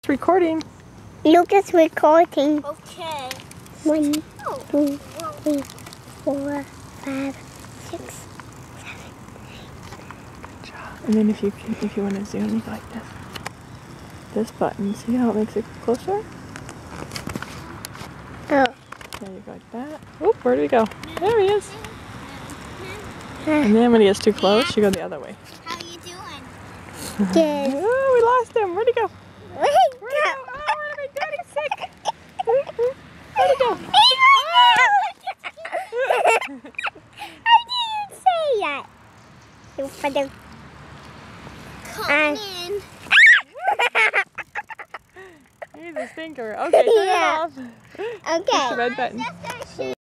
recording. Lucas recording. Okay. 1, 2, 3, 4, 5, 6, 7. Good job. And then if you want to zoom, you go like this. This button. See how it makes it closer? Oh. There you go like that. Oop, where do we go? There he is. And then when he gets too close, you go the other way. How you doing? Good. Oh, we lost him. Where'd he go? Where'd Where'd he go? Oh, we're gonna make Daddy sick. Where'd he go? I didn't say that. For the Coming in. He's a stinker. Okay, turn it off. Okay. Push the red button.